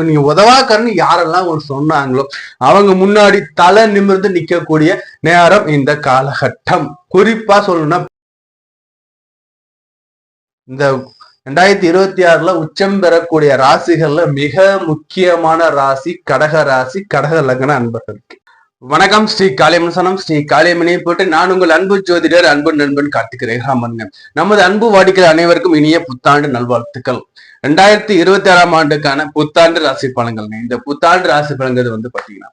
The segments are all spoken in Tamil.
நீ உதவாக்கன்னு யாரெல்லாம் ஒரு சொன்னாங்களோ அவங்க முன்னாடி தலை நிமிர்ந்து நிக்கக்கூடிய நேரம் இந்த காலகட்டம். குறிப்பா சொல்லணும்னா இந்த 2026 உச்சம் பெறக்கூடிய ராசிகள்ல மிக முக்கியமான ராசி கடக ராசி, கடக லக்ன அன்பர்களுக்கு. வணக்கம். ஸ்ரீ காளியம்மன் ஸ்ரீ காளியம்மனை போட்டு நான் உங்கள் அன்பு ஜோதிடர் அன்பு நண்பன் கார்த்திக். நமது அன்பு வாடிக்கையாளர் அனைவருக்கும் இனிய புத்தாண்டு நல்வாழ்த்துக்கள். 2026 ஆண்டுக்கான புத்தாண்டு ராசி பலன்கள். இந்த புத்தாண்டு ராசி பலன்கள் பாத்தீங்கன்னா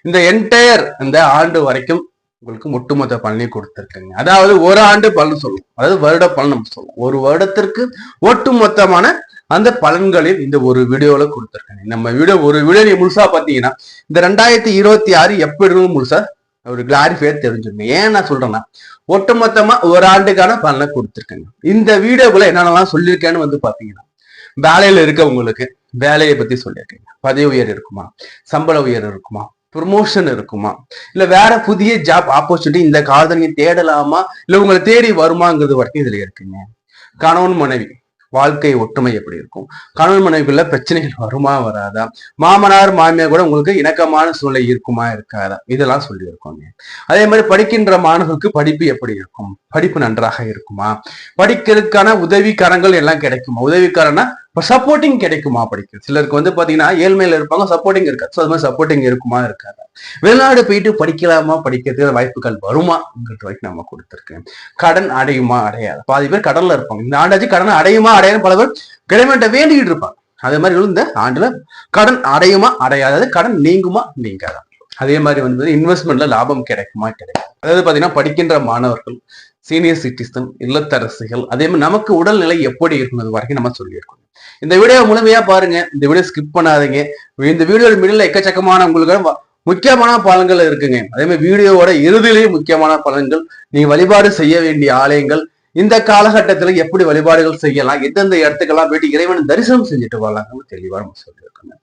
இந்த என்டையர் இந்த ஆண்டு வரைக்கும் உங்களுக்கு ஒட்டுமொத்த பலனை கொடுத்திருக்குங்க. அதாவது ஒரு ஆண்டு பலன் சொல்லுவோம், அதாவது வருட பலன் நம்ம சொல்லுவோம். ஒரு வருடத்திற்கு ஒட்டுமொத்தமான அந்த பலன்களில் இந்த ஒரு வீடியோல கொடுத்திருக்காங்க. நம்ம ஒரு வீடியோ நீ முழுசா பாத்தீங்கன்னா இந்த 2026 எப்படி முழுசா ஒரு கிளாரிஃபையா தெரிஞ்சுக்கணும். ஏன் நான் சொல்றேன்னா ஒட்டுமொத்தமா ஒரு ஆண்டுக்கான பலனை கொடுத்திருக்கேங்க. இந்த வீடியோக்குள்ள என்னென்னலாம் சொல்லியிருக்கேன்னு பாத்தீங்கன்னா வேலையில இருக்கவங்களுக்கு வேலையை பத்தி சொல்லியிருக்கேங்க. பதவி உயர் இருக்குமா, சம்பள உயர் இருக்குமா, ப்ரொமோஷன் இருக்குமா, இல்ல வேற புதிய ஜாப் ஆப்பர்ச்சுனிட்டி இந்த காலத்துல நீங்க தேடலாமா, இல்ல உங்களை தேடி வருமாங்கிறது வரைக்கும் இதுல இருக்குங்க. கணவன் மனைவி வாழ்க்கை ஒற்றுமை எப்படி இருக்கும், கணவன் மனைவிக்குள்ள பிரச்சனைகள் வருமா வராதா, மாமனார் மாமியார் கூட உங்களுக்கு இணக்கமான சூழ்நிலை இருக்குமா இருக்காதா, இதெல்லாம் சொல்லி இருக்கோங்க. அதே மாதிரி படிக்கின்ற மாணவர்களுக்கு படிப்பு எப்படி இருக்கும், படிப்பு நன்றாக இருக்குமா, படிக்கிறதுக்கான உதவிக்காரங்கள் எல்லாம் கிடைக்குமா, உதவிக்காரனா சப்போர்ட்டிங் கிடைக்குமா, படிக்கிறது சிலருக்கு பாத்தீங்கன்னா ஏழ்மையில இருப்பாங்க, சப்போர்ட்டிங் இருக்காது. அது மாதிரி சப்போர்ட்டிங் இருக்குமா இருக்காது, வெளிநாடு போயிட்டு படிக்கலாமா, படிக்கிறதுக்கு வாய்ப்புகள் வருமாங்கிறது வரைக்கும் நம்ம கொடுத்துருக்கேன். கடன் அடையுமா அடையாது, பாதி பேர் கடன்ல இருப்பாங்க. இந்த ஆண்டாச்சு கடன் அடையுமா அடையாது பல பேர் கவர்மெண்ட்டை வேண்டிக்கிட்டு இருப்பாங்க. அதே மாதிரி இந்த ஆண்டுல கடன் அடையுமா அடையாது, கடன் நீங்குமா நீங்காதா. அதே மாதிரி இன்வெஸ்ட்மெண்ட்ல லாபம் கிடைக்குமா கிடையாது. அதாவது பாத்தீங்கன்னா படிக்கின்ற மாணவர்கள், சீனியர் சிட்டிசன், இல்லத்தரசிகள், அதே மாதிரி நமக்கு உடல்நிலை எப்படி இருக்கும் வரைக்கும் நம்ம சொல்லியிருக்கோம். இந்த வீடியோ முழுமையா பாருங்க, இந்த வீடியோ ஸ்கிப் பண்ணாதீங்க. இந்த வீடியோ மிடில் எக்கச்சக்கமான உங்களுக்கு முக்கியமான பலன்கள் இருக்குங்க. அதே மாதிரி வீடியோவோட இறுதியிலேயும் முக்கியமான பலன்கள், நீங்க வழிபாடு செய்ய வேண்டிய ஆலயங்கள், இந்த காலகட்டத்துல எப்படி வழிபாடுகள் செய்யலாம், எந்தெந்த இடத்துக்கெல்லாம் போயிட்டு இறைவன் தரிசனம் செஞ்சுட்டு வரலாம்னு தெளிவா நம்ம சொல்லியிருக்கோங்க.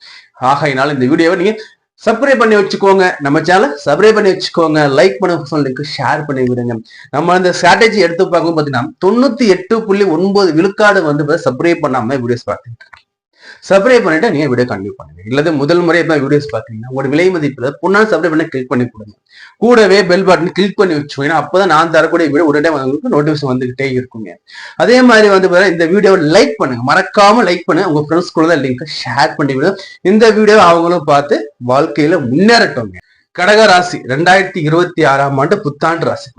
ஆகையினால இந்த வீடியோவை நீங்க சப்ஸ்கிரைப் பண்ணி வச்சுக்கோங்க, நம்ம சேனல் சப்ஸ்கிரைப் பண்ணி வச்சுக்கோங்க, லைக் பண்ண ஷேர் பண்ணி விடுங்க. நம்ம இந்த ஸ்ட்ராட்டஜி எடுத்து பார்க்கும் பாத்தீங்கன்னா 98.9 விழுக்காடு சப்ஸ்கிரைப் பண்ணாம வீடியோஸ் பார்த்துட்டு இருக்கேன். சப்ஸ்கிரைப் பண்ணிட்டு நீங்க வீடியோ கண்டினியூ பண்ணுங்க. இல்லது முதல் முறை வீடியோஸ் பாத்தீங்கன்னா உங்களோட விலை மதிப்புல பொண்ணா சப்ஸ்கிரைப் பண்ணி கிளிக் பண்ணி கொடுங்க. கூடவே பெல் பட்டன் கிளிக் பண்ணி வச்சுக்கோங்க. அப்பதான் நான் தரக்கூடிய வீடியோ உடனே உங்களுக்கு நோட்டிபிகேஷன் வந்துகிட்டே இருக்குங்க. அதே மாதிரி இந்த வீடியோவை லைக் பண்ணுங்க, மறக்காம லைக் பண்ணுங்க. உங்க ஃப்ரெண்ட்ஸ் கூட லிங்க் ஷேர் பண்ணி விடுங்க. இந்த வீடியோ அவங்களும் பார்த்து வாழ்க்கையில முன்னேறட்டோங்க. கடக ராசி 2026 ஆண்டு புத்தாண்டு ராசி.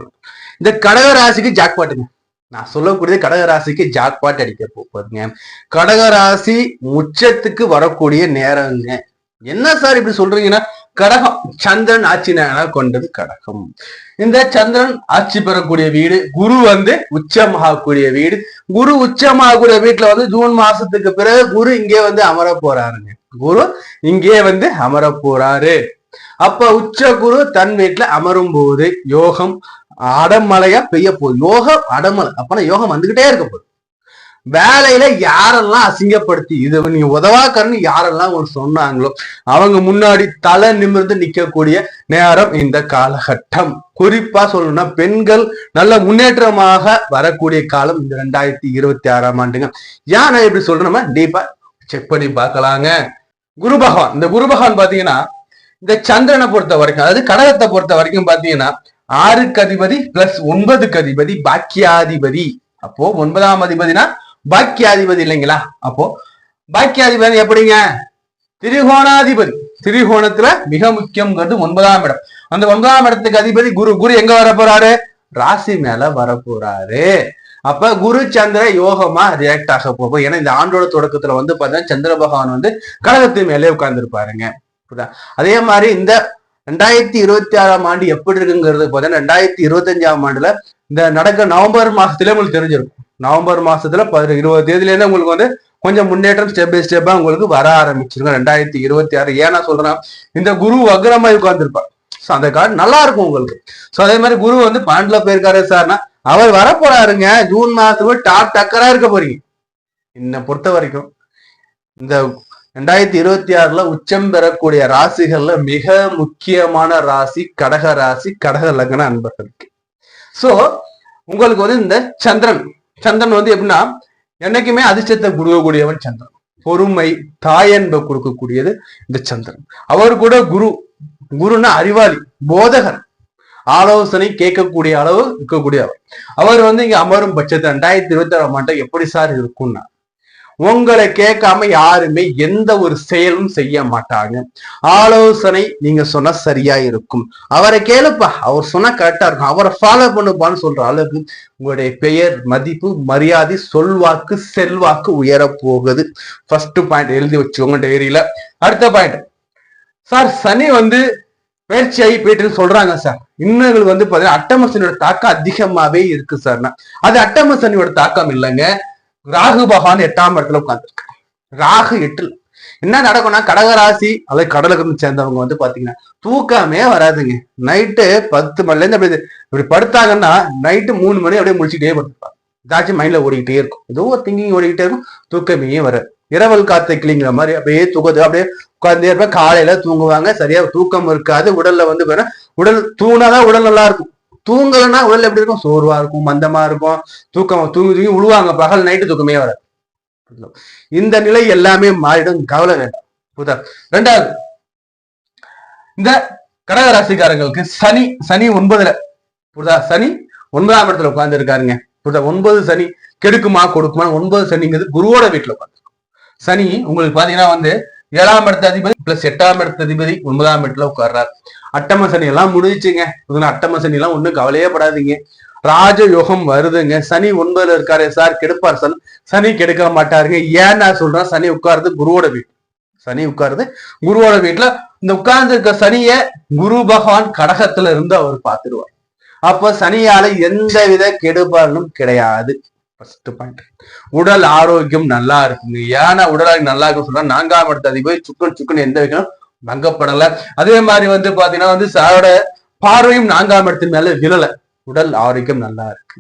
இந்த கடக ராசிக்கு ஜாக்பாட்டுங்க. நான் சொல்லக்கூடியது கடக ராசிக்கு ஜாக்பாட் அடிக்க போறீங்க. கடக ராசி உச்சத்துக்கு வரக்கூடிய நேரங்க. என்ன சார் இப்படி சொல்றீங்கன்னா, கடகம் சந்திரன் ஆட்சி கொண்டது கடகம். இந்த சந்திரன் ஆட்சி பெறக்கூடிய வீடு, குரு உச்சமாகக்கூடிய வீடு. குரு உச்சமாகக்கூடிய வீட்டுல ஜூன் மாசத்துக்கு பிறகு குரு இங்கே அமர போறாருங்க. குரு இங்கே அமர போறாரு. அப்ப உச்ச குரு தன் வீட்டுல அமரும் போது யோகம் அடமலையா பெய்ய போகுது. யோகம் அடமலை, அப்பனா யோகம் வந்துகிட்டே இருக்க போகுது. வேலையில யாரெல்லாம் அசிங்கப்படுத்தி இது நீ உதவாக்கன்னு யாரெல்லாம் சொன்னாங்களோ அவங்க முன்னாடி தலை நிமிர்ந்து நிக்கக்கூடிய நேரம் இந்த காலகட்டம். குறிப்பா சொல்லணும்னா பெண்கள் நல்ல முன்னேற்றமாக வரக்கூடிய காலம் இந்த 2026 ஆண்டுங்க. ஏன் நான் எப்படி சொல்றேன், நம்ம டீப்பா செக் பண்ணி பார்க்கலாங்க. குரு பகவான், இந்த குரு பகவான் பாத்தீங்கன்னா இந்த சந்திரனை பொறுத்த வரைக்கும், அதாவது கடகத்தை பொறுத்த வரைக்கும் பாத்தீங்கன்னா 6க்கு அதிபதி பிளஸ் 9க்கு அதிபதி பாக்கியாதிபதி. அப்போ 9ஆம் அதிபதினா பாக்கியாதிபதி இல்லைங்களா? அப்போ பாக்கியாதிபதி எப்படிங்க? திரிகோணாதிபதி. திரிகோணத்துல மிக முக்கியங்கிறது 9ஆம் இடம். அந்த 9ஆம் இடத்துக்கு அதிபதி குரு. குரு எங்க வர போறாரு? ராசி மேல வர போறாரு. அப்ப குரு சந்திர யோகமா ரியாக்ட் ஆக போகும். ஏன்னா இந்த ஆண்டோட தொடக்கத்துல பாத்தீங்கன்னா சந்திர பகவான் கடகத்து மேலே உட்கார்ந்து இருப்பாருங்க. அதே மாதிரி இந்த 2026 ஆண்டு எப்படி இருக்குங்கிறது பார்த்தீங்கன்னா 2025 ஆண்டுல இந்த நடக்க நவம்பர் மாசத்துல உங்களுக்கு தெரிஞ்சிருக்கும். நவம்பர் மாசத்துல 20 தேதியில இருந்து உங்களுக்கு கொஞ்சம் முன்னேற்றம் ஸ்டெப் பை ஸ்டெப்பா உங்களுக்கு வர ஆரம்பிச்சிருங்க 2026. ஏன்னா சொல்றேன்னா இந்த குரு வக்ரமா உட்கார்ந்துருப்பார். அந்த கார்டு நல்லா இருக்கும் உங்களுக்கு. சோ அதே மாதிரி குரு 12ல போயிருக்காரு சார்னா அவர் வர போறாருங்க. ஜூன் மாசத்துக்கு டாப் டக்கரா இருக்க போறீங்க. என்னை பொறுத்த வரைக்கும் இந்த 2026 உச்சம் பெறக்கூடிய ராசிகள்ல மிக முக்கியமான ராசி கடக ராசி, கடக லக்ன அன்பர்களுக்கு. சோ உங்களுக்கு இந்த சந்திரன் எப்படின்னா என்னைக்குமே அதிர்ஷ்டத்தை கொடுக்கக்கூடியவன் சந்திரன். பொறுமை, தாயன்பை கொடுக்கக்கூடியது இந்த சந்திரன். அவர் கூட குருன்னா அறிவாளி, போதகர், ஆலோசனை கேட்கக்கூடிய அளவு இருக்கக்கூடிய அவர் இங்க அமரும் பட்சத்தை 2026 ஆண்டு எப்படி சார் இருக்கும்னா, உங்களை கேட்காம யாருமே எந்த ஒரு செயலும் செய்ய மாட்டாங்க. ஆலோசனை நீங்க சொன்னா சரியா இருக்கும். அவரை கேளுப்பா, அவர் சொன்னா கரெக்டா இருக்கும், அவரை ஃபாலோ பண்ணுப்பான்னு சொல்ற அளவுக்கு உங்களுடைய பெயர், மதிப்பு, மரியாதை, சொல்வாக்கு, செல்வாக்கு உயர போகுது. ஃபர்ஸ்ட் பாயிண்ட் எழுதி வச்சுக்கோங்க டைரியில. அடுத்த பாயிண்ட், சார் சனி பயிற்சியாகி போயிட்டு சொல்றாங்க சார். இன்னும் பாத்தீங்கன்னா அட்டம சனியோட தாக்கம் அதிகமாவே இருக்கு சார்னா, அது அட்டம சனியோட தாக்கம் இல்லைங்க. ராகு பகவான் 8ஆம் இடத்துல உட்கார்ந்துருக்கு. ராகு 8ல் என்ன நடக்கும்னா, கடகராசி அதாவது கடலுக்கு சேர்ந்தவங்க பாத்தீங்கன்னா தூக்கமே வராதுங்க. நைட்டு 10 மணில இருந்து இப்படி படுத்தாங்கன்னா நைட்டு 3 மணி அப்படியே முடிச்சுட்டே படுத்துப்பாங்க. ஏதாச்சும் மைண்ட்ல ஓடிக்கிட்டே இருக்கும், ஏதோ ஒரு திங்கிங் ஓடிக்கிட்டே இருக்கும், தூக்கமே வராது. இரவல் காத்த கிளிங்கிற மாதிரி அப்படியே தூக்கத்து அப்படியே உட்கார்ந்தே இருப்பேன். காலையில தூங்குவாங்க, சரியா தூக்கம் இருக்காது. உடல்ல உடல் தூங்கினாதான் உடல் நல்லா இருக்கும். தூங்கலன்னா உடல் எப்படி இருக்கும், சோர்வா இருக்கும், மந்தமா இருக்கும், தூங்கி உழுவாங்க. பகல் நைட்டு தூக்கமே வராது. இந்த நிலை எல்லாமே மாறிடும், கவலை வேண்டாம். புரியுதா? ரெண்டாவது, இந்த கடகராசிக்காரங்களுக்கு சனி 9ல புரியுதா, சனி 9ஆம் இடத்துல உட்கார்ந்து இருக்காருங்க. புரியுதா? 9 சனி கெடுக்குமா கொடுக்குமா? 9 சனிங்கிறது குருவோட வீட்டுல உட்காந்து. சனி உங்களுக்கு பாத்தீங்கன்னா 7ஆம் இடத்து அதிபதி பிளஸ் 8ஆம் இடத்து அதிபதி 9ஆம் இடத்துல உட்கார்றாரு. அட்டம சனி எல்லாம் முடிச்சுங்க. அட்டம சனி எல்லாம் ஒண்ணும் கவலையே படாதீங்க. ராஜ யோகம் வருதுங்க. சனி 9ல இருக்காரு சார், கெடுப்பார் சார். சனி கெடுக்க மாட்டாருங்க. ஏன் நான் சொல்றேன், சனி உட்காருது குருவோட வீட்டு. சனி உட்காருது குருவோட வீட்டுல. இந்த உட்கார்ந்து இருக்க சனிய குரு பகவான் கடகத்துல இருந்து அவர் பார்த்துருவார். அப்ப சனியால எந்த வித கெடுபாலும் கிடையாது. ஃபர்ஸ்ட் பாயிண்ட், உடல் ஆரோக்கியம் நல்லா இருக்குங்க. ஏன்னா உடல் ஆரோக்கியம் நல்லா இருக்கும் சொல்றா, 4ஆம் இடத்து அதிபதி சுக்கன் எந்த வைக்கணும் பங்கப்படல. அதே மாதிரி பாத்தீங்கன்னா சாரோட பார்வையும் 4ஆம் இடத்தின் மேல விழல. உடல் ஆரோக்கியம் நல்லா இருக்கு.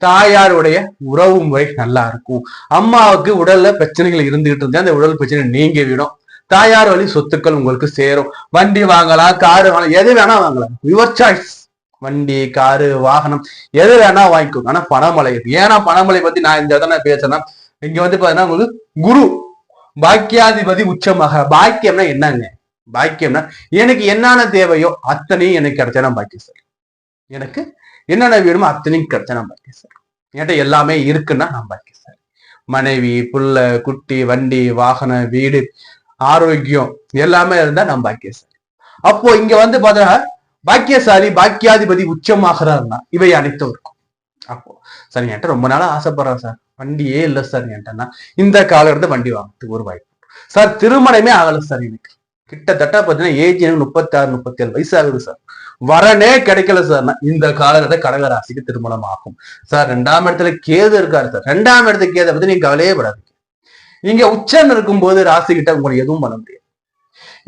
தாயாருடைய உறவு முறை நல்லா இருக்கும். அம்மாவுக்கு உடல்ல பிரச்சனைகள் இருந்துகிட்டு இருந்தா அந்த உடல் பிரச்சனை நீங்க விடும். தாயார் வழி சொத்துக்கள் உங்களுக்கு சேரும். வண்டி வாங்கலாம், காரு வாங்கலாம், எது வேணா வாங்கலாம். Your choice. வண்டி, காரு, வாகனம் எது வேணா வாங்கிக்கோங்க. ஆனா பணமழை, ஏன்னா பணமழை பத்தி நான் இந்த இடத்துல பேசுறேன்னா, இங்க பாத்தீங்கன்னா உங்களுக்கு குரு பாக்கியாதிபதி உச்சமாக. பாக்கியம்னா என்னங்க? பாக்கியம்னா எனக்கு என்னென்ன தேவையோ அத்தனையும் எனக்கு கிடைச்சா நான் பாக்கியம் சார். எனக்கு என்னென்ன வேணுமோ அத்தனையும் கிடைச்சா நான் பாக்கியம் சார். என்கிட்ட எல்லாமே இருக்குன்னா நான் பாக்கியம் சார். மனைவி, புள்ள, குட்டி, வண்டி, வாகனம், வீடு, ஆரோக்கியம் எல்லாமே இருந்தா நான் பாக்கியம் சார். அப்போ இங்க பாத்தீங்கன்னா பாக்கியசாலி பாக்கியாதிபதி உச்சமாகிறாருன்னா இவை அனைத்தும் இருக்கும். அப்போ சார் என்கிட்ட ரொம்ப நாளா ஆசைப்படுறேன் சார், வண்டியே இல்லை சார் என்கிட்டன்னா இந்த காலத்துல வண்டி வாங்குறதுக்கு ஒரு வாய்ப்பு சார். திருமணமே ஆகல சார், எனக்கு கிட்டத்தட்ட பாத்தீங்கன்னா ஏஜ் எனக்கு 36 37 வயசு ஆகுது சார், வரனே கிடைக்கல சார்னா இந்த காலகட்ட கடகராசிக்கு திருமணம் ஆகும் சார். 2ஆம் இடத்துல கேது இருக்காரு சார். 2ஆம் இடத்துக்கு கேதை பத்தி நீங்க கவலையே படாதீங்க. நீங்க உச்சம் இருக்கும்போது ராசி கிட்ட உங்களுக்கு எதுவும் பண்ண முடியாது.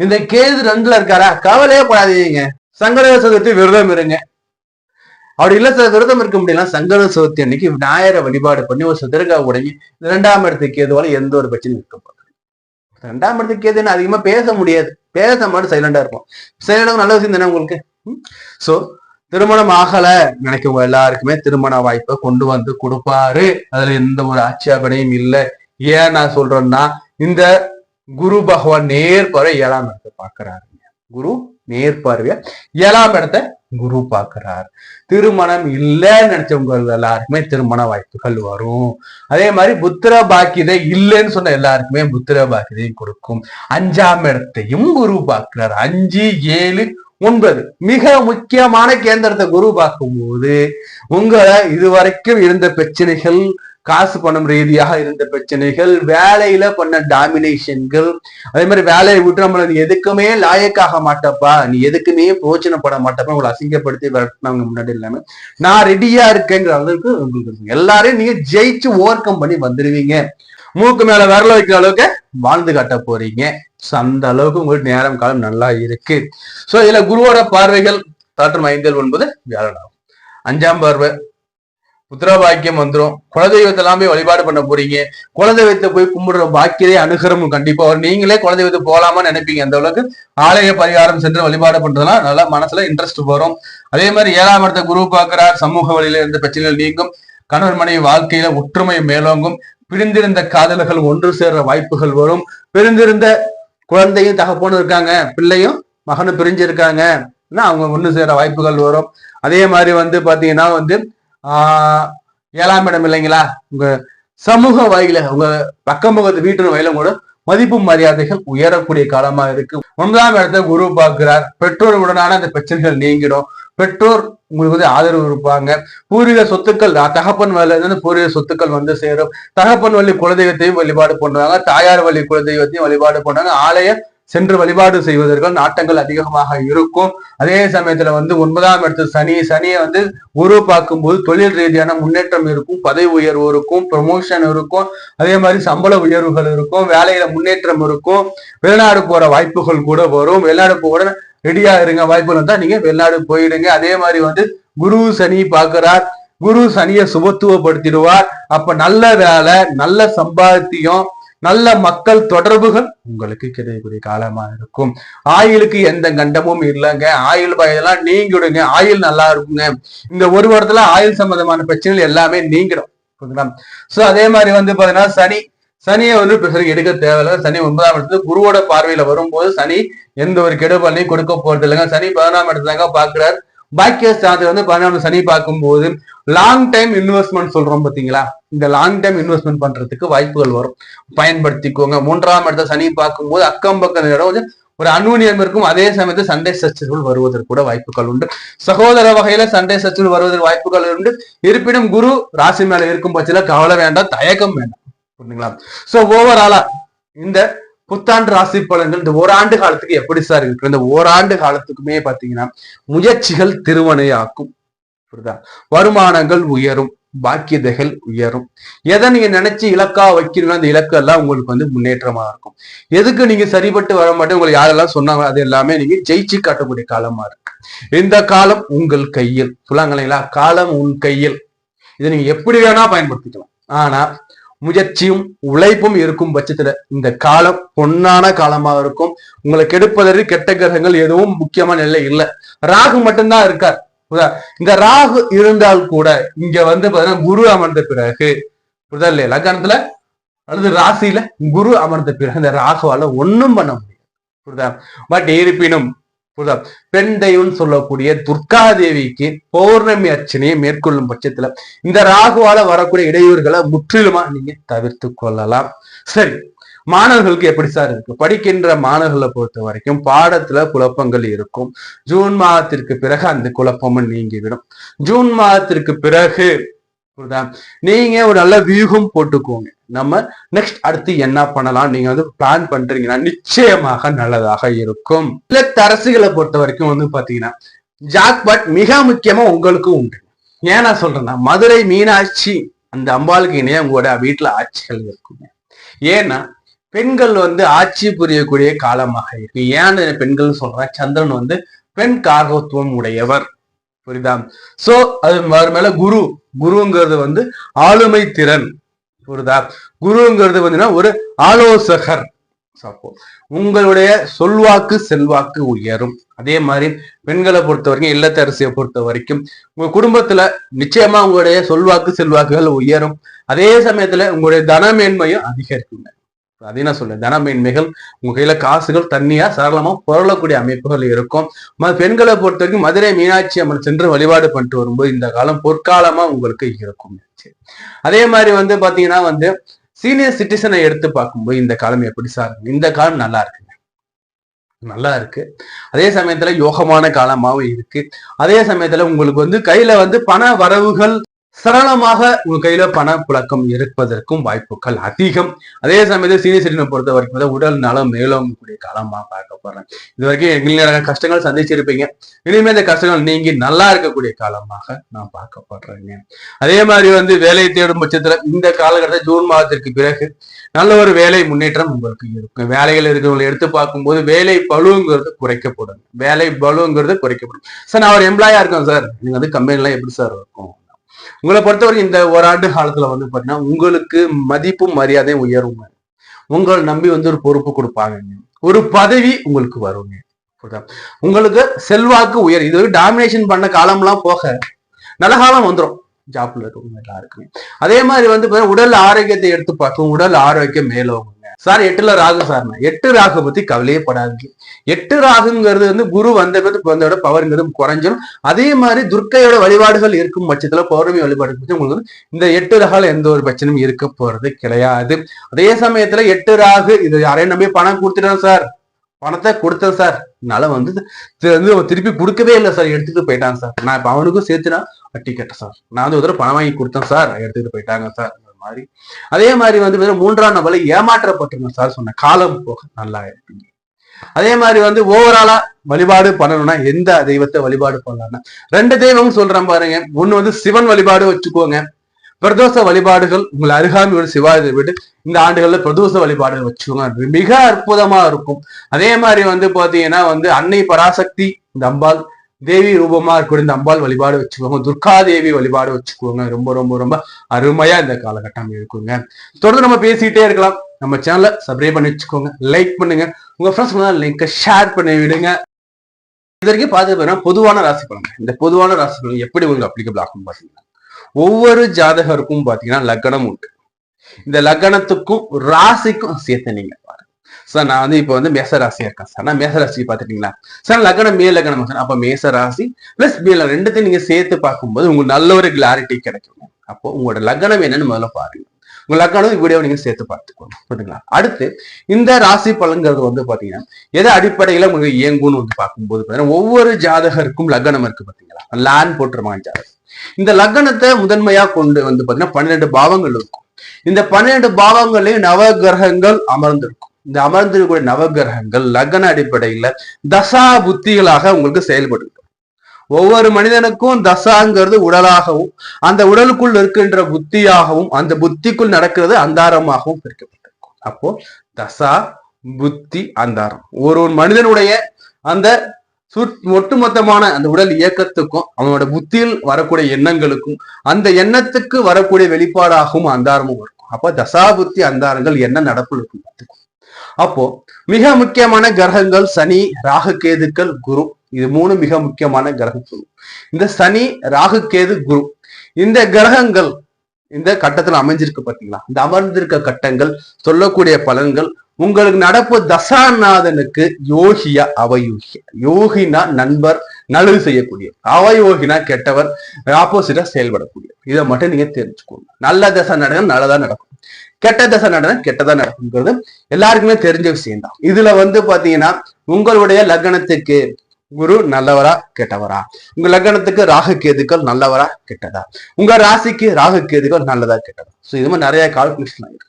இந்த கேது 2ல இருக்காரா, கவலையே படாதீங்க. சங்கட சதுர்த்தி விரதம் இருங்க. அப்படி இல்ல சார் விரதம் இருக்க முடியல, சங்கட சதுர்த்தி அன்னைக்கு விநாயகரை வழிபாடு பண்ணி ஒரு சதுரகா உடங்கி 2ஆம் இடத்துக்கு கேதுவால எந்த ஒரு பிரச்சனையும் இருக்க போகுது. 2ஆம் இடத்துக்கு கேதுன்னு அதிகமா பேச முடியாது, பேச மாட்டோம், சைலண்டா இருப்போம். சைலண்டா நல்ல விஷயம் தானே உங்களுக்கு. சோ திருமணம் ஆகல நினைக்கவங்க எல்லாருக்குமே திருமண வாய்ப்பை கொண்டு கொடுப்பாரு. அதுல எந்த ஒரு ஆட்சேபனையும் இல்லை. ஏன் நான் சொல்றேன்னா, இந்த குரு பகவான் நேர்பார்வை 7ஆம் இடத்தை பாக்குறாருங்க. குரு நேர்பார்வையா 7ஆம் இடத்தை குரு பாக்குறாரு. திருமணம் இல்லைன்னு நினைச்சவங்க எல்லாருக்குமே திருமண வாய்ப்புகள் வரும். அதே மாதிரி புத்திர பாக்கியதை இல்லைன்னு சொன்ன எல்லாருக்குமே புத்திர பாக்கியதையும் கொடுக்கும். 5ஆம் இடத்தையும் குரு பாக்குறாரு. 5, 7, 9 மிக முக்கியமான கேந்திரத்தை குரு பார்க்கும் போது உங்களை இதுவரைக்கும் இருந்த பிரச்சனைகள், காசு பணம் ரீதியாக இருந்த பிரச்சனைகள், வேலையில பண்ண டாமினேஷன்கள், அதே மாதிரி வேலையை விட்டு நம்மள நீ எதுக்குமே லாயக்காக மாட்டப்பா, நீ எதுக்குமே பிரோஜனப்பட மாட்டப்பா, உங்களை அசிங்கப்படுத்தி விரட்டினவங்க முன்னாடி இல்லாம நான் ரெடியா இருக்கேங்கிற அளவுக்கு உங்களுக்கு எல்லாரையும் நீங்க ஜெயிச்சு ஓவர் கம் பண்ணி வந்துருவீங்க. மூக்கு மேல விரல வைக்கிற அளவுக்கு வாழ்ந்து காட்ட போறீங்க. அந்த அளவுக்கு உங்களுக்கு நேரம் காலம் நல்லா இருக்கு. சோ இதுல குருவோட பார்வைகள் 5, 9 வியாழனாகும். 5ஆம் பார்வை புத்திர பாக்கியம் வந்துடும். குலதெய்வத்தை எல்லாமே வழிபாடு பண்ண போறீங்க. குலதெய்வத்தை போய் கும்பிடுற பாக்கியதை அனுகிரமும் கண்டிப்பா வரும். நீங்களே குலதெய்வத்தை போலாமான்னு நினைப்பீங்க. அந்த அளவுக்கு ஆலய பரிகாரம் சென்று வழிபாடு பண்றதுலாம் நல்லா மனசுல இன்ட்ரெஸ்ட் வரும். அதே மாதிரி 7ஆம் இடத்தை குரு பார்க்கிறார். சமூக வழியில இருந்த பிரச்சனைகள் நீங்கும். கணவன் மனைவி வாழ்க்கையில ஒற்றுமை மேலோங்கும். பிரிந்திருந்த காதலர்கள் ஒன்று சேர்ற வாய்ப்புகள் வரும். பிரிந்திருந்த குழந்தையும் தகப்பனும் இருக்காங்க, பிள்ளையும் மகனும் பிரிஞ்சிருக்காங்க, அவங்க ஒண்ணு சேர வாய்ப்புகள் வரும். அதே மாதிரி வந்து பாத்தீங்கன்னா வந்து 7ஆம் இடம் இல்லைங்களா, உங்க சமூக வகையில உங்க பக்கம் பக்கத்து வீட்டு வகையில கூட மதிப்பு மரியாதைகள் உயரக்கூடிய காலமா இருக்கு. 9ஆம் இடத்தை குரு பார்க்கிறார். பெற்றோருடனான அந்த பிரச்சனைகள் நீங்கிடும். பெற்றோர் உங்களுக்கு வந்து ஆதரவு இருப்பாங்க. பூர்வீக சொத்துக்கள், தகப்பன் வழியில இருந்து பூர்வீக சொத்துக்கள் வந்து சேரும். தகப்பன் வழி குலதெய்வத்தையும் வழிபாடு பண்றாங்க, தாயார் வழி குலதெய்வத்தையும் வழிபாடு பண்றாங்க. ஆலய சென்று வழிபாடு செய்வதற்கு நாட்டங்கள் அதிகமாக இருக்கும். அதே சமயத்துல வந்து 9ஆம் இடத்துல சனியை வந்து குரு பார்க்கும்போது தொழில் ரீதியான முன்னேற்றம் இருக்கும், பதவி உயர்வு இருக்கும், ப்ரமோஷன் இருக்கும், அதே மாதிரி சம்பள உயர்வுகள் இருக்கும், வேலையில முன்னேற்றம் இருக்கும், வெளிநாடு போற வாய்ப்புகள் கூட வரும். வெளிநாடு போக ரெடியா இருங்க, வாய்ப்புகள் வந்தா நீங்க வெளிநாடு போயிடுங்க. அதே மாதிரி வந்து குரு சனி பார்க்கிறார். குரு சனியை சுபத்துவப்படுத்திடுவார். அப்ப நல்ல வேலை, நல்ல சம்பாத்தியம், நல்ல மக்கள் தொடர்புகள் உங்களுக்கு கிடைக்கக்கூடிய காலமா இருக்கும். ஆயுளுக்கு எந்த கண்டமும் இல்லைங்க. ஆயுள் பயெல்லாம் நீங்கிடுங்க. ஆயுள் நல்லா இருக்குங்க. இந்த ஒரு வாரத்துல ஆயுள் சம்பந்தமான பிரச்சனைகள் எல்லாமே நீங்கிடும். சோ அதே மாதிரி வந்து பாத்தீங்கன்னா சனியை வந்து எடுக்க தேவையில்லை. சனி 9ஆம் இடத்துல குருவோட பார்வையில வரும்போது சனி எந்த ஒரு கெடுபலனையும் கொடுக்க போறது இல்லைங்க. சனி 11ஆம் இடத்துல தாங்க பாக்குறாரு. பாக்கிய ஸ்தானத்துல வந்து 11ஆம் சனி பார்க்கும்போது லாங் டைம் இன்வெஸ்ட்மெண்ட் சொல்றோம் பாத்தீங்களா, இந்த லாங் டைம் இன்வெஸ்ட்மெண்ட் பண்றதுக்கு வாய்ப்புகள் வரும், பயன்படுத்திக்கோங்க. 3ஆம் இடத்தை சனி பார்க்கும்போது அக்கம் பக்கம் இடம் ஒரு அந்நியம் இருக்கும். அதே சமயத்தில் சண்டை சச்சரவுகள் வருவதற்கு கூட வாய்ப்புகள் உண்டு. சகோதர வகையில சண்டை சச்சரவு வருவதற்கு வாய்ப்புகள் உண்டு. இருப்பினும் குரு ராசி மேல இருக்கும் பட்சத்துல கவலை வேண்டாம், தயக்கம் வேண்டாம். புரியுதுங்களா? சோ ஓவராலா இந்த புத்தாண்டு ராசி பலன்கள் இந்த ஓராண்டு காலத்துக்கு எப்படி சார் இருக்கு? இந்த ஓராண்டு காலத்துக்குமே பாத்தீங்கன்னா முயற்சிகள் திருவனையாக்கும். புரியுதா? வருமானங்கள் உயரும், பாக்கியதைகள் உயரும். எதை நீங்க நினைச்சு இலக்கா வைக்கிறீங்களோ அந்த இலக்கு எல்லாம் உங்களுக்கு வந்து முன்னேற்றமா இருக்கும். எதுக்கு நீங்க சரிபட்டு வர மாட்டேன் உங்களுக்கு யாரெல்லாம் சொன்னாங்க அது எல்லாமே நீங்க ஜெயிச்சு காட்டக்கூடிய காலமா இருக்கு. இந்த காலம் உங்கள் கையில். சொல்லாங்க இல்லைங்களா, காலம் உன் கையில். இதை நீங்க எப்படி வேணா பயன்படுத்திக்கலாம். ஆனா முயற்சியும் உழைப்பும் இருக்கும் பட்சத்துல இந்த காலம் பொன்னான காலமாக இருக்கும். உங்களை கெடுப்பதற்கு கெட்ட கிரகங்கள் எதுவும் முக்கியமான நிலை இல்லை. ராகு மட்டும்தான் இருக்கார். இந்த ராகு இருந்தால் கூட இங்க வந்து பாத்தீங்கன்னா குரு அமர்ந்த பிறகு புரிதல் இல்லையா, லக்னத்துல அல்லது ராசியில குரு அமர்ந்த பிறகு இந்த ராகுவால ஒண்ணும் பண்ண முடியாது. புரியுதா? பட் இருப்பினும் புரியுதா, பெண் தெய்வம் சொல்லக்கூடிய துர்காதேவிக்கு பௌர்ணமி அர்ச்சனையை மேற்கொள்ளும் பட்சத்துல இந்த ராகுவால வரக்கூடிய இடையூறுகளை முற்றிலுமா நீங்க தவிர்த்து கொள்ளலாம். சரி, மாணவர்களுக்கு எப்படி சார் இருக்கு? படிக்கின்ற மாணவர்களை பொறுத்த வரைக்கும் பாடத்துல குழப்பங்கள் இருக்கும். ஜூன் மாதத்திற்கு பிறகு அந்த குழப்பமும் நீங்கிவிடும். ஜூன் மாதத்திற்கு பிறகு நீங்க ஒரு நல்ல வியூகம் போட்டுக்கோங்க. நம்ம நெக்ஸ்ட் அடுத்து என்ன பண்ணலாம் நீங்க வந்து பிளான் பண்றீங்கன்னா நிச்சயமாக நல்லதாக இருக்கும். இல்லத்தரசிகளை பொறுத்த வரைக்கும் வந்து பாத்தீங்கன்னா ஜாக்பாட் மிக முக்கியமா உங்களுக்கு உண்டு. ஏன் நான் சொல்றேன்னா, மதுரை மீனாட்சி அந்த அம்பாளுக்கு இணைய உங்களோட வீட்டுல ஆட்சிகள் இருக்குங்க. ஏன்னா பெண்கள் வந்து ஆட்சி புரியக்கூடிய காலமாக இருக்கு. ஏன் பெண்கள் சொல்றேன், சந்திரன் வந்து பெண் காரகத்துவம் உடையவர். புரியுதா? சோ அது மேல குருங்கிறது வந்து ஆளுமை திறன். புரியுதா? குருங்கிறது வந்து ஒரு ஆலோசகர். உங்களுடைய சொல்வாக்கு செல்வாக்கு உயரும். அதே மாதிரி பெண்களை பொறுத்த வரைக்கும், இல்லத்தரசியை பொறுத்த வரைக்கும் உங்க குடும்பத்துல நிச்சயமா உங்களுடைய சொல்வாக்கு செல்வாக்குகள் உயரும். அதே சமயத்துல உங்களுடைய தனமேன்மையும் அதிகரிக்குங்க. அதே நான் சொல்றேன், தனமேன்மைகள் உங்க கையில காசுகள் தண்ணியா சரளமா புரளக்கூடிய அமைப்புகள் இருக்கும். பெண்களை பொறுத்த வரைக்கும் மதுரை மீனாட்சி அம்மன் சென்று வழிபாடு பண்ணிட்டு வரும்போது இந்த காலம் பொற்காலமா உங்களுக்கு இருக்கும். அதே மாதிரி வந்து பாத்தீங்கன்னா வந்து சீனியர் சிட்டிசனை எடுத்து பார்க்கும்போது இந்த காலம் எப்படி சார்? இந்த காலம் நல்லா இருக்குங்க, நல்லா இருக்கு. அதே சமயத்துல யோகமான காலமாவும் இருக்கு. அதே சமயத்துல உங்களுக்கு வந்து கையில வந்து பண வரவுகள் சரளமாக உங்க கையில பண புழக்கம் இருப்பதற்கும் வாய்ப்புகள் அதிகம். அதே சமயத்தில் சீனியர் சிட்டிசனை பொறுத்த வரைக்கும் உடல் நலம் மேலும் கூடிய காலமா பார்க்கப்படுறேன். இது வரைக்கும் எங்களுக்கு கஷ்டங்கள் சந்திச்சிருப்பீங்க. இனிமே இந்த கஷ்டங்கள் நீங்கி நல்லா இருக்கக்கூடிய காலமாக நான் பார்க்கப்படுறேங்க. அதே மாதிரி வந்து வேலையை தேடும் பட்சத்துல இந்த காலகட்டத்தில் ஜூன் மாதத்திற்கு பிறகு நல்ல ஒரு வேலை முன்னேற்றம் உங்களுக்கு இருக்கும். வேலைகள் இருக்கிறவங்களை எடுத்து பார்க்கும்போது வேலை பளுங்கிறது குறைக்கப்படும். வேலை பளுங்கிறது குறைக்கப்படும். சார் நான் ஒரு எம்ப்ளாயா இருக்கேன் சார், நீங்க வந்து கம்பெனிலாம் எப்படி சார் இருக்கும்? உங்களை பொறுத்தவரைக்கும் இந்த ஓராண்டு காலத்துல வந்து பாத்தீங்கன்னா உங்களுக்கு மதிப்பும் மரியாதையும் உயருங்க. உங்களை நம்பி வந்து ஒரு பொறுப்பு கொடுப்பாங்க, ஒரு பதவி உங்களுக்கு வருங்க. உங்களுக்கு செல்வாக்கு உயர். இது டாமினேஷன் பண்ண காலம்லாம் போக நல்ல காலம் வந்துடும். ஜாப்ல இருக்கவங்க எல்லாருக்குமே. அதே மாதிரி வந்து உடல் ஆரோக்கியத்தை எடுத்து பார்க்கும், உடல் ஆரோக்கியம் மேலோங்க. சார் 8ல ராகு சார், 8 ராகு பத்தி கவலையே படாது. 8 ராகுங்கிறது வந்து குரு வந்தோட பவர்ங்கிறது குறைஞ்சிடும். அதே மாதிரி துர்க்கையோட வழிபாடுகள் இருக்கும் பட்சத்துல, பௌர்ணமி வழிபாடு உங்களுக்கு இந்த 8 ராகால எந்த ஒரு பிரச்சனையும் இருக்க போறது கிடையாது. அதே சமயத்துல 8 ராகு இது யாரையும் நம்பி பணம் கொடுத்துட்டோம் சார், பணத்தை கொடுத்தேன் சார், என்னால வந்து திருப்பி கொடுக்கவே இல்லை சார், எடுத்துட்டு போயிட்டாங்க சார், நான் இப்ப அவனுக்கும் சேர்த்துனா வட்டி கேட்டேன் சார், நான் வந்து ஒரு பணம் வாங்கி கொடுத்தேன் சார், எடுத்துட்டு போயிட்டாங்க சார் மாதிரி. அதே மாதிரி வந்து 3ஆம் நபரை ஏமாற்றப்பட்டிருங்க சார் சொன்ன காலம் போக நல்லா இருப்பீங்க. அதே மாதிரி வந்து ஓவராலா வழிபாடு பண்ணணும்னா எந்த தெய்வத்தை வழிபாடு பண்ணலாம்னா 2 தெய்வம் சொல்றேன் பாருங்க. ஒண்ணு வந்து சிவன் வழிபாடு வச்சுக்கோங்க. பிரதோஷ வழிபாடுகள் உங்களை அருகாமையோட சிவாலயத்தை விட்டு இந்த ஆண்டுகள்ல பிரதோஷ வழிபாடுகள் வச்சுக்கோங்க, மிக அற்புதமா இருக்கும். அதே மாதிரி வந்து பாத்தீங்கன்னா வந்து அன்னை பராசக்தி இந்த அம்பாள் தேவி ரூபமா இருக்கக்கூடிய இந்த அம்பாள் வழிபாடு வச்சுக்கோங்க, துர்கா தேவி வழிபாடு வச்சுக்கோங்க. ரொம்ப ரொம்ப ரொம்ப அருமையா இந்த காலகட்டம் இருக்குங்க. தொடர்ந்து நம்ம பேசிக்கிட்டே இருக்கலாம். நம்ம சேனலை சப்ஸ்கிரைப் பண்ணி வச்சுக்கோங்க, லைக் பண்ணுங்க, உங்க ஃப்ரெண்ட்ஸ் லிங்கை ஷேர் பண்ணி விடுங்க. இது வரைக்கும் பார்த்து பொதுவான ராசி பலன். இந்த பொதுவான ராசி பலன் எப்படி உங்களுக்கு அப்ளிகபிள் ஆகும் பாத்தீங்கன்னா, ஒவ்வொரு ஜாதகருக்கும் பாத்தீங்கன்னா லக்னம் உண்டு. இந்த லக்னத்துக்கும் ராசிக்கும் சேர்த்து நீங்க பாருங்க. சார் நான் வந்து இப்ப வந்து மேச ராசியா இருக்கேன் சார், நான் மேச ராசி பாத்துட்டீங்களா சார், லக்னம் மேல் லக்னம் சார், அப்ப மேச ராசி பிளஸ் மேல ரெண்டுத்தையும் நீங்க சேர்த்து பார்க்கும்போது உங்களுக்கு நல்ல ஒரு கிளாரிட்டி கிடைக்கும். அப்போ உங்களோட லக்னம் என்னன்னு முதல்ல பாருங்க. உங்க லக்னம் வீடியோ நீங்க சேர்த்து பார்த்துக்கோங்க, புரியுதுங்களா? அடுத்து இந்த ராசி பலன்கிறது வந்து பாத்தீங்கன்னா எதை அடிப்படையில உங்களுக்கு இயங்கும்னு வந்து பார்க்கும்போது ஒவ்வொரு ஜாதகருக்கும் லக்னம் இருக்கு பாத்தீங்களா, லேண்ட் போட்டுருவாங்க ஜாதகம். இந்த லக்னத்தை முதன்மையா கொண்டு வந்து பாத்தீங்கன்னா 12 பாவங்கள் இருக்கும். இந்த 12 பாவங்களையும் நவ கிரகங்கள் அமர்ந்திருக்கும். இந்த அமர்ந்திருக்கக்கூடிய நவகிரகங்கள் லக்ன அடிப்படையில தசா புத்திகளாக உங்களுக்கு செயல்பட்டு, ஒவ்வொரு மனிதனுக்கும் தசாங்கிறது உடலாகவும் அந்த உடலுக்குள் இருக்கின்ற புத்தியாகவும் அந்த புத்திக்குள் நடக்கிறது அந்தாரமாகவும் பிரிக்கப்பட்டிருக்கும். அப்போ தசா புத்தி அந்தாரம் ஒரு மனிதனுடைய அந்த ஒட்டுமொத்தமான அந்த உடல் இயக்கத்துக்கும் அவனோட புத்தியில் வரக்கூடிய எண்ணங்களுக்கும் அந்த எண்ணத்துக்கு வரக்கூடிய வெளிப்பாடாகவும் அந்தாரமும் இருக்கும். அப்போ தசாபுத்தி அந்தாரங்கள் என்ன நடப்பு இருக்கும் பார்த்துக்கும். அப்போ மிக முக்கியமான கிரகங்கள் சனி, ராகு, கேதுக்கள், குரு. இது 3 மிக முக்கியமான கிரகம். இந்த சனி, ராகு, கேது, குரு இந்த கிரகங்கள் இந்த கட்டத்துல அமைஞ்சிருக்கு பாத்தீங்களா, இந்த அமர்ந்திருக்க கட்டங்கள் சொல்லக்கூடிய பலன்கள் உங்களுக்கு நடப்பு தசாநாதனுக்கு யோகியா அவயோகியா. யோகினா நண்பர், நல்லது செய்யக்கூடிய, அவயோகினா கெட்டவர், ஆப்போசிட்டா செயல்படக்கூடிய. இதை மட்டும் நீங்க தெரிஞ்சுக்கோங்க. நல்ல தசை நடக்கும் நல்லதா நடக்கும், கெட்ட தசை நடக்கும் கெட்டதா நடக்கும்ங்கிறது எல்லாருக்குமே தெரிஞ்ச விஷயம் தான். இதுல வந்து பாத்தீங்கன்னா உங்களுடைய லக்னத்துக்கு குரு நல்லவரா கெட்டவரா, உங்க லக்னத்துக்கு ராகு கேதுக்கள் நல்லவரா கெட்டதா, உங்க ராசிக்கு ராகு கேதுக்கள் நல்லதா கெட்டதா. சோ இது மாதிரி நிறைய கால்குலேஷன் இருக்கு.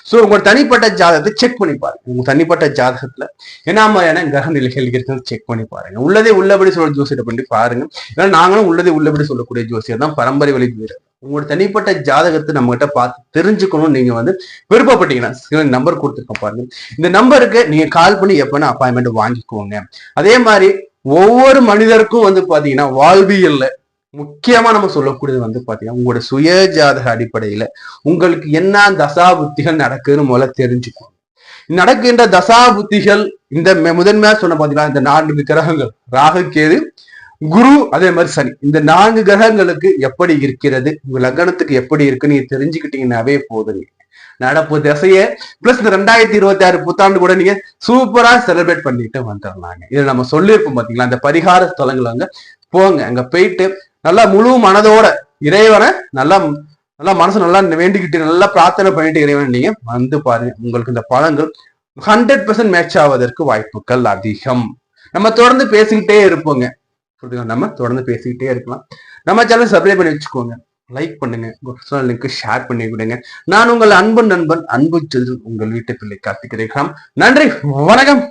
சோ உங்க தனிப்பட்ட ஜாதகத்தை செக் பண்ணி பாருங்க. உங்க தனிப்பட்ட ஜாதகத்துல என்ன மாதிரியான கிரக நிலைகள் இருக்கிறது செக் பண்ணி பாருங்க. உள்ளதே உள்ளபடி சொல்ற ஜோசியத்தை பண்ணி பாருங்க. ஏன்னா நாங்களும் உள்ளதே உள்ளபடி சொல்லக்கூடிய ஜோசியர் தான், பரம்பரை வழி வீரர். உங்களோட தனிப்பட்ட ஜாதகத்தை நம்ம கிட்ட பார்த்து தெரிஞ்சுக்கணும்னு நீங்க வந்து விருப்பப்பட்டீங்கன்னா நம்பர் கொடுத்துருக்க பாருங்க. இந்த நம்பருக்கு நீங்க கால் பண்ணி எப்பன்னா அப்பாயின்மெண்ட் வாங்கிக்கோங்க. அதே மாதிரி ஒவ்வொரு மனிதருக்கும் வந்து பாத்தீங்கன்னா வாழ்வியல்ல முக்கியமா நம்ம சொல்லக்கூடியது வந்து பாத்தீங்கன்னா உங்களோட சுய ஜாதக அடிப்படையில உங்களுக்கு என்ன தசா புத்திகள் நடக்குதுன்னு முதல்ல தெரிஞ்சுக்கணும். நடக்கின்ற தசா புத்திகள் இந்த முதன்மையா சொன்ன பாத்தீங்கன்னா இந்த 4 கிரகங்கள் ராகு, கேது, குரு, அதே மாதிரி சனி, இந்த 4 கிரகங்களுக்கு எப்படி இருக்கிறது, உங்க லக்னத்துக்கு எப்படி இருக்குன்னு நீங்க தெரிஞ்சுக்கிட்டீங்கன்னாவே போதுங்க. நடப்பு திசைய பிளஸ் இந்த 2026 புத்தாண்டு கூட நீங்க சூப்பரா செலிப்ரேட் பண்ணிட்டு வந்துடலாங்க. இதை நம்ம சொல்லியிருப்போம் பாத்தீங்களா, அந்த பரிகார ஸ்தலங்கள் அங்க போங்க. அங்க போயிட்டு நல்லா முழு மனதோட இறைவனை நல்லா மனசு நல்லா வேண்டிக்கிட்டு நல்லா பிரார்த்தனை பண்ணிட்டு இறைவன் நீங்க வந்து பாருங்க. உங்களுக்கு இந்த பலன்கள் 100% மேட்ச் ஆவதற்கு வாய்ப்புகள் அதிகம். நம்ம தொடர்ந்து பேசிக்கிட்டே இருப்போங்க. நம்ம தொடர்ந்து பேசிக்கிட்டே இருக்கலாம். நம்ம சேனல் சப்ஸ்கிரைப் பண்ணி வச்சுக்கோங்க, லைக் பண்ணுங்க, பர்சனல் லிங்க் ஷேர் பண்ணி விடுங்க. நான் உங்கள் அன்பு நண்பன், அன்பு செல்வன், உங்கள் வீட்டு பிள்ளை கார்த்திக். நன்றி, வணக்கம்.